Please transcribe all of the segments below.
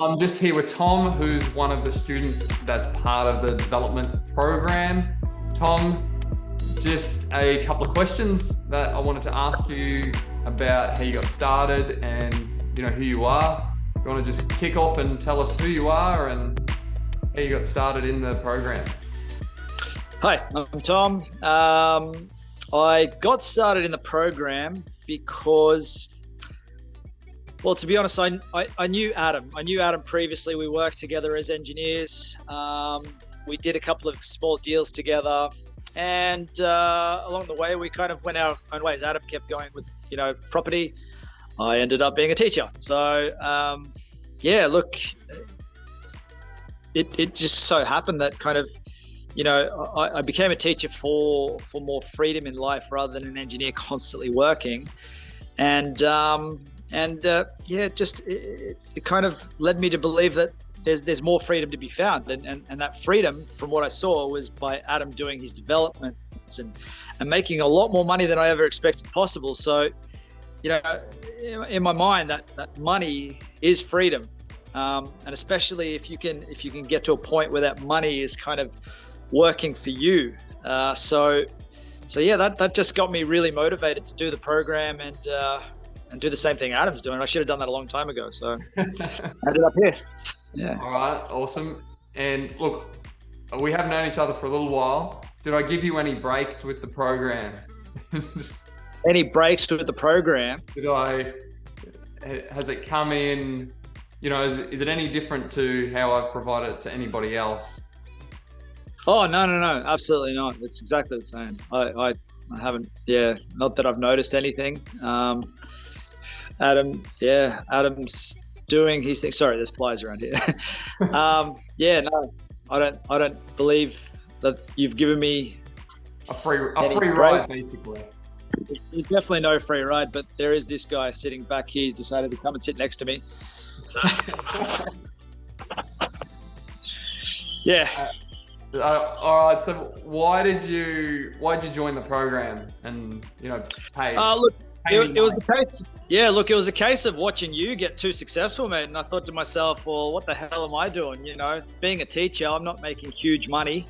I'm just here with Tom, who's one of the students that's part of the development program. Tom, just a couple of questions that I wanted to ask you about how you got started and who you are. You want to just kick off and tell us who you are and how you got started in the program? Hi, I'm Tom. I got started in the program because, well, to be honest, I knew Adam. I knew Adam previously. We worked together as engineers. We did a couple of small deals together. And along the way, we kind of went our own ways. Adam kept going with, property. I ended up being a teacher. So, look, it just so happened that kind of, I became a teacher for more freedom in life rather than an engineer constantly working. And it kind of led me to believe that there's more freedom to be found, and that freedom, from what I saw, was by Adam doing his developments and making a lot more money than I ever expected possible. So, in my mind, that money is freedom, and especially if you can get to a point where that money is kind of working for you. So that just got me really motivated to do the program and do the same thing Adam's doing. I should have done that a long time ago. So I ended up here. Yeah. All right, awesome. And look, we have known each other for a little while. Did I give you any breaks with the program? Any breaks with the program? Has it come in, is it any different to how I've provided it to anybody else? Oh, no, absolutely not. It's exactly the same. I haven't, not that I've noticed anything. Adam's doing his thing. Sorry, there's flies around here. No, I don't believe that you've given me a free ride, basically. There's definitely no free ride, but there is this guy sitting back here. He's decided to come and sit next to me. So, yeah. All right. So why did you join the program and pay? Look, it was the case. Yeah, look, it was a case of watching you get too successful, mate. And I thought to myself, well, what the hell am I doing? Being a teacher, I'm not making huge money,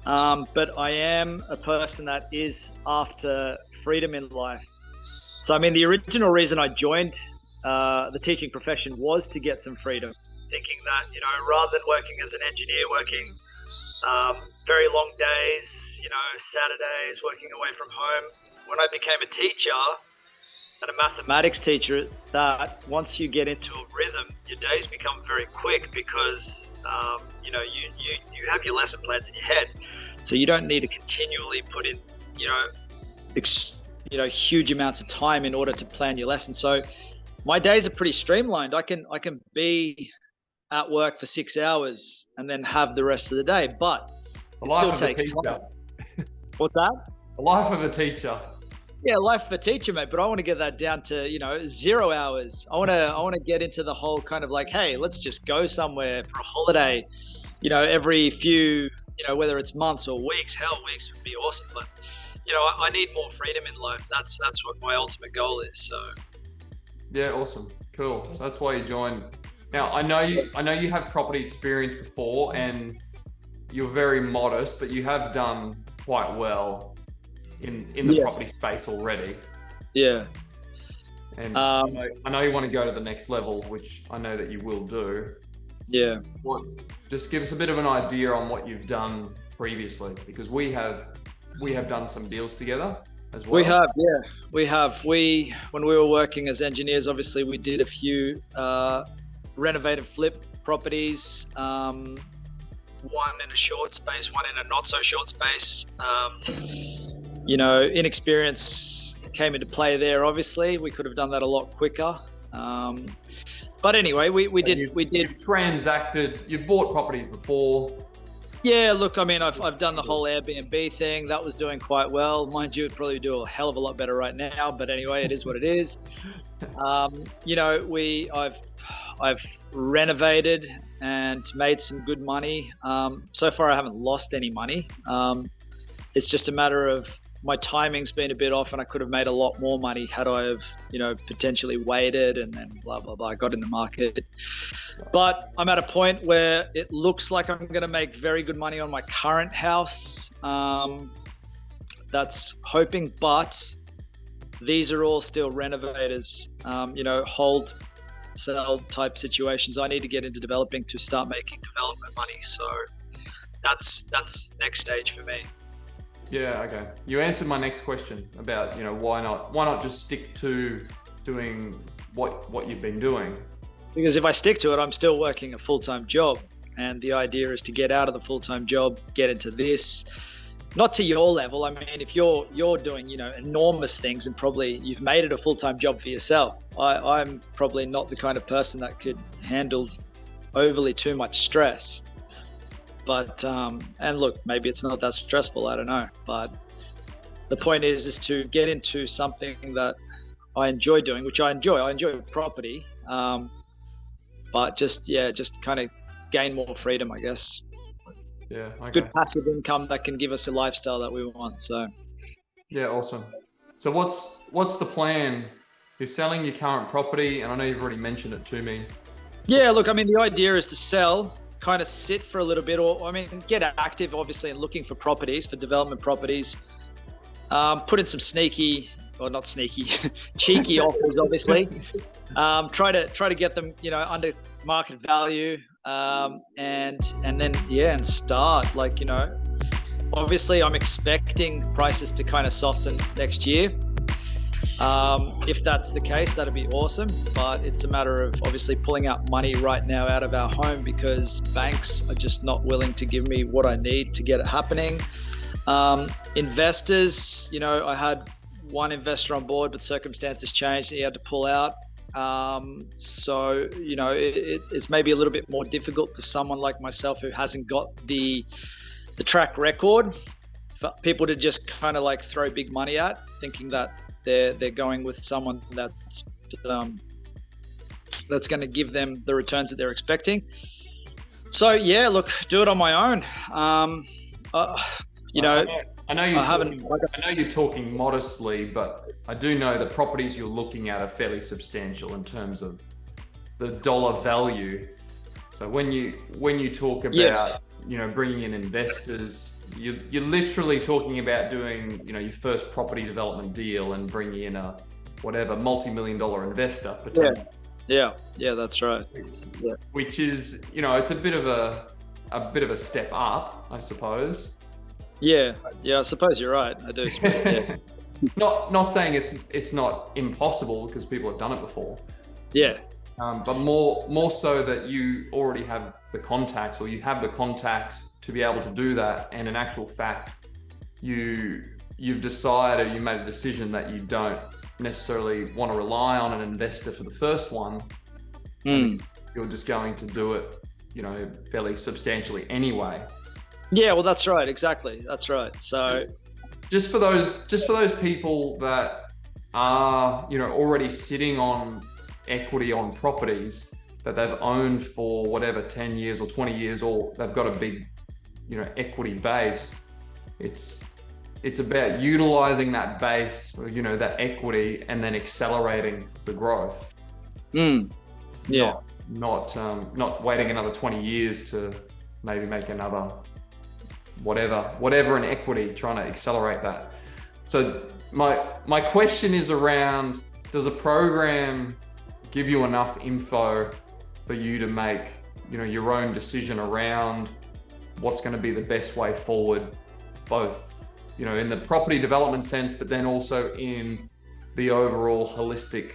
but I am a person that is after freedom in life. So, I mean, the original reason I joined the teaching profession was to get some freedom, thinking that, rather than working as an engineer, working very long days, Saturdays, working away from home. When I became a teacher and a mathematics teacher, that once you get into a rhythm, your days become very quick because, you have your lesson plans in your head. So you don't need to continually put in, huge amounts of time in order to plan your lesson. So my days are pretty streamlined. I can be at work for 6 hours and then have the rest of the day, but it still takes time. What's that? The life of a teacher. Yeah, life of a teacher, mate. But I want to get that down to 0 hours. I want to get into the whole kind of like, hey, let's just go somewhere for a holiday. Every few, whether it's months or weeks. Hell, weeks would be awesome. But I need more freedom in life. That's what my ultimate goal is. So. Yeah, awesome, cool. So that's why you joined. Now, I know you have property experience before and you're very modest, but you have done quite well in the Yes. property space already. Yeah. And I know you want to go to the next level, which I know that you will do. Yeah. Just give us a bit of an idea on what you've done previously, because we have done some deals together as well. We have. When we were working as engineers, obviously we did a few renovated flip properties, one in a short space, one in a not so short space. Inexperience came into play there. Obviously, we could have done that a lot quicker. But anyway, we did. You've transacted. You've bought properties before. Yeah, look, I mean, I've done the whole Airbnb thing. That was doing quite well. Mind you, it'd probably do a hell of a lot better right now. But anyway, it is what it is. I've renovated and made some good money. So far, I haven't lost any money. It's just a matter of my timing's been a bit off, and I could have made a lot more money had I have, potentially waited and then blah, blah, blah, got in the market. But I'm at a point where it looks like I'm going to make very good money on my current house. That's hoping, but these are all still renovators, hold, sell type situations. I need to get into developing to start making development money. So that's next stage for me. Yeah, okay. You answered my next question about, why not just stick to doing what you've been doing? Because if I stick to it, I'm still working a full-time job. And the idea is to get out of the full-time job, get into this. Not to your level. I mean, if you're doing, enormous things and probably you've made it a full-time job for yourself. I'm probably not the kind of person that could handle overly too much stress. But, and look, maybe it's not that stressful, I don't know. But the point is to get into something that I enjoy doing, which I enjoy. I enjoy property. But just kind of gain more freedom, I guess. Yeah, okay. Good passive income that can give us a lifestyle that we want. So, yeah, awesome. So what's the plan? You're selling your current property, and I know you've already mentioned it to me. Yeah, look, I mean, the idea is to sell, kind of sit for a little bit, or get active, obviously, in looking for properties, for development properties. Put in some cheeky offers, obviously. Try to get them, under market value, and then start. Obviously, I'm expecting prices to kind of soften next year. If that's the case, that'd be awesome. But it's a matter of obviously pulling out money right now out of our home because banks are just not willing to give me what I need to get it happening. Investors, I had one investor on board, but circumstances changed. He had to pull out. So it's maybe a little bit more difficult for someone like myself who hasn't got the track record for people to just kind of throw big money at, thinking that they're going with someone that's going to give them the returns that they're expecting. So yeah, look, do it on my own. I know you're talking modestly, but I do know the properties you're looking at are fairly substantial in terms of the dollar value. So when you talk about bringing in investors, you're literally talking about doing your first property development deal and bringing in a multi-million-dollar investor potentially. Yeah, that's right. Which is it's a bit of a step up, I suppose. Yeah, I suppose you're right. I do. Yeah. Not saying it's not impossible because people have done it before. Yeah. But more so that you already have the contacts, or you have the contacts to be able to do that. And in actual fact, you've decided, you made a decision that you don't necessarily want to rely on an investor for the first one. You're just going to do it, fairly substantially anyway. Yeah, well, that's right. Exactly. That's right. So just for those people that are, already sitting on equity on properties that they've owned for 10 years or 20 years, or they've got a big, equity base. It's about utilizing that base, or, that equity, and then accelerating the growth. Yeah. Not waiting another 20 years to maybe make another whatever in equity, trying to accelerate that. So my question is around, does a program give you enough info for you to make your own decision around what's going to be the best way forward, both in the property development sense, but then also in the overall holistic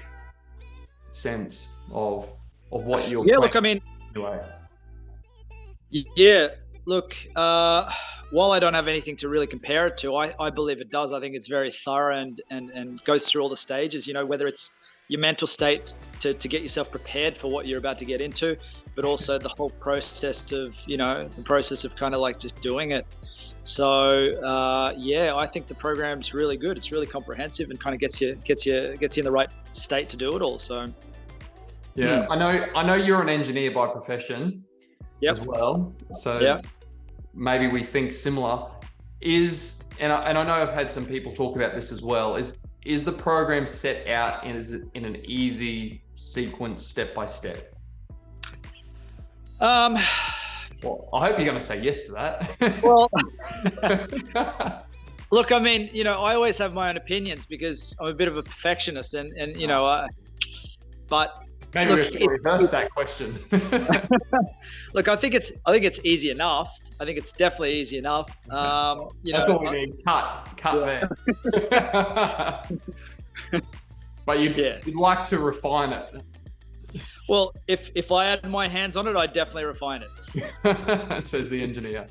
sense of what you're Look, while I don't have anything to really compare it to, I believe it does. I think it's very thorough and goes through all the stages, whether it's your mental state to get yourself prepared for what you're about to get into, but also the whole process of, the process of kind of just doing it. So, I think the program's really good. It's really comprehensive and kind of gets you in the right state to do it all. So, yeah. I know you're an engineer by profession. Yep. As well. So maybe we think similar. Is and I know I've had some people talk about this as well, is the program set out in an easy sequence, step by step? Um, Well, I hope you're going to say yes to that. well, look, I mean, I always have my own opinions because I'm a bit of a perfectionist, and but Maybe look, we should reverse that question. look, I think it's easy enough. I think it's definitely easy enough. That's all we need. Cut there. But you'd like to refine it. Well, if I had my hands on it, I'd definitely refine it. Says the engineer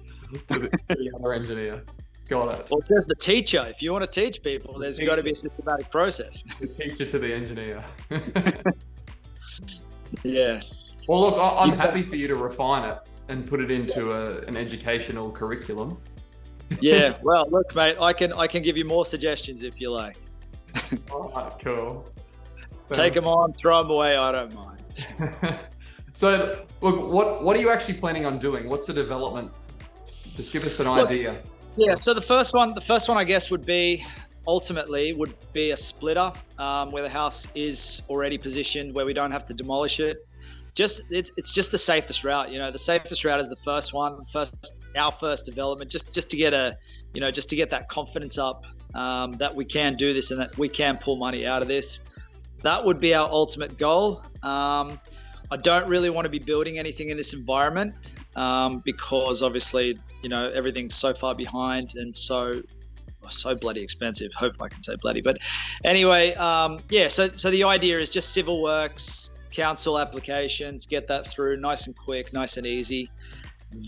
to the other engineer. Got it. Well, it says the teacher. If you want to teach people, there's got to be a systematic process. The teacher to the engineer. Yeah. Well, look, I'm happy for you to refine it and put it into an educational curriculum. Yeah. Well, look, mate, I can give you more suggestions if you like. All right, cool. Take them on, throw them away. I don't mind. So, look, what are you actually planning on doing? What's the development? Just give us an idea. Yeah. So the first one, I guess, would be a splitter where the house is already positioned, where we don't have to demolish it. It's just the safest route. The safest route is the first one, our first development, just to get that confidence up that we can do this and that we can pull money out of this. That would be our ultimate goal. I don't really want to be building anything in this environment because obviously, everything's so far behind and so bloody expensive. Hope I can say bloody, but anyway, So the idea is just civil works, council applications, get that through nice and quick, nice and easy.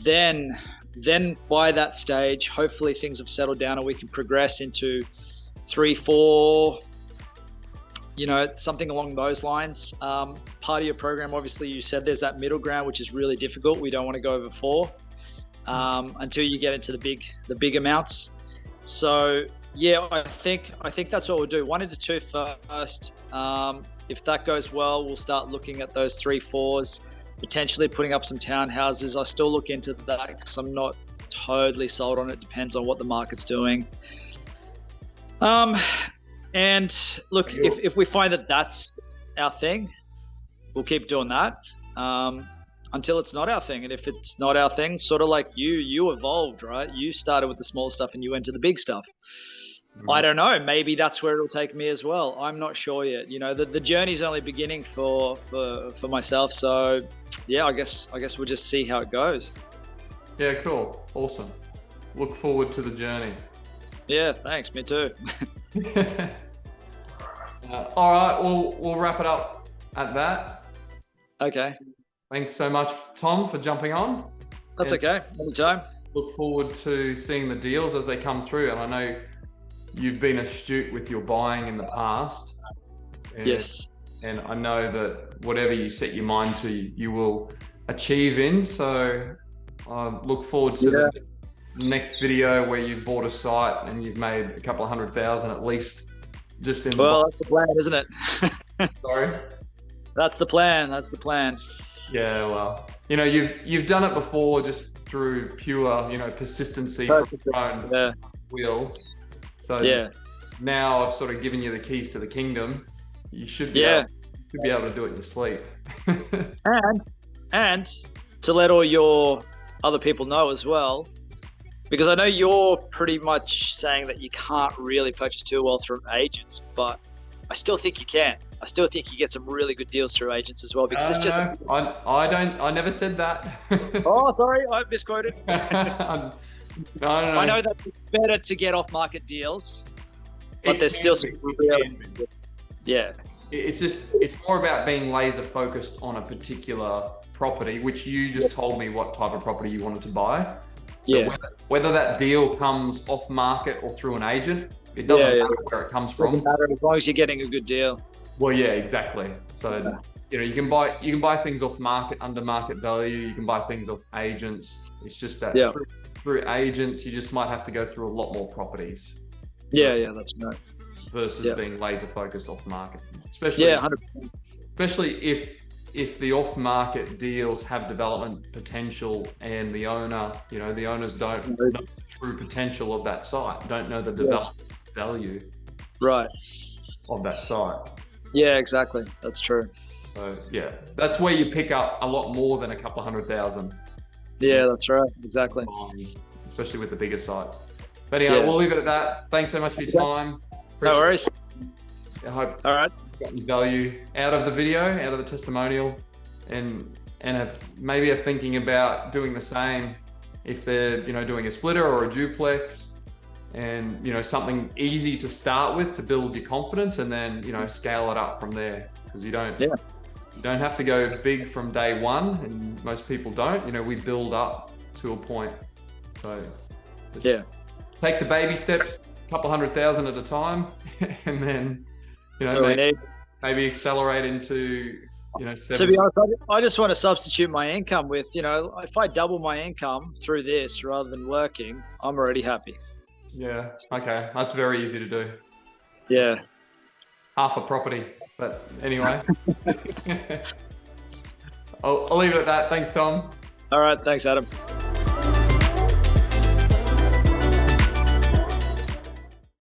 Then by that stage, hopefully things have settled down and we can progress into 3, 4. Something along those lines. Part of your program, obviously, you said there's that middle ground, which is really difficult. We don't want to go over 4 until you get into the big amounts. So yeah, I think that's what we'll do. 1 into 2 first. If that goes well, we'll start looking at those 3, 4s, potentially putting up some townhouses. I still look into that because I'm not totally sold on it. Depends on what the market's doing. And look, if we find that that's our thing, we'll keep doing that until it's not our thing. And if it's not our thing, sort of like you evolved, right? You started with the small stuff and you went to the big stuff. I don't know. Maybe that's where it'll take me as well. I'm not sure yet. The journey's only beginning for myself. So yeah, I guess we'll just see how it goes. Yeah, cool. Awesome. Look forward to the journey. Yeah, thanks. Me too. All right, we'll wrap it up at that. Okay. Thanks so much, Tom, for jumping on. That's okay. Anytime. Look forward to seeing the deals as they come through. And I know you've been astute with your buying in the past. Yes. And I know that whatever you set your mind to, you will achieve in. So I look forward to the next video where you've bought a site and you've made a couple of $100,000 at least. That's the plan, isn't it? Sorry? That's the plan. Yeah, well, you've done it before just through pure, persistency from your own will. So now I've sort of given you the keys to the kingdom. You should be able to do it in your sleep. and to let all your other people know as well, because I know you're pretty much saying that you can't really purchase too well through agents, but I still think you can. I still think you get some really good deals through agents as well, because it's just. I never said that. Oh, sorry, I misquoted. No. I know that it's better to get off-market deals, but there's still some. Yeah. It's more about being laser focused on a particular property, which you just told me what type of property you wanted to buy. So whether that deal comes off market or through an agent, it doesn't matter where it comes from. Doesn't matter as long as you're getting a good deal. Well, yeah, exactly. So you can buy things off market, under market value. You can buy things off agents. It's just that through agents, you just might have to go through a lot more properties. Yeah, that's right. Versus being laser focused off market, especially 100%. Especially if the off-market deals have development potential and the owner, the owners don't know the true potential of that site, don't know the development value Right. of that site. Yeah, exactly. That's true. So yeah, that's where you pick up a lot more than a couple of $100,000. Yeah, that's right. Exactly. Especially with the bigger sites. But anyway, we'll leave it at that. Thanks so much for your time. No worries. I hope All right. you've gotten value out of the video, out of the testimonial, and maybe are thinking about doing the same if they're doing a splitter or a duplex, and something easy to start with to build your confidence, and then scale it up from there, because you don't have to go big from day one, and most people don't. We build up to a point. So just take the baby steps, a couple $100,000 at a time, and then maybe accelerate into To be honest, I just want to substitute my income with, if I double my income through this rather than working, I'm already happy. Yeah. Okay. That's very easy to do. Yeah. Half a property, but anyway. I'll leave it at that. Thanks, Tom. All right. Thanks, Adam.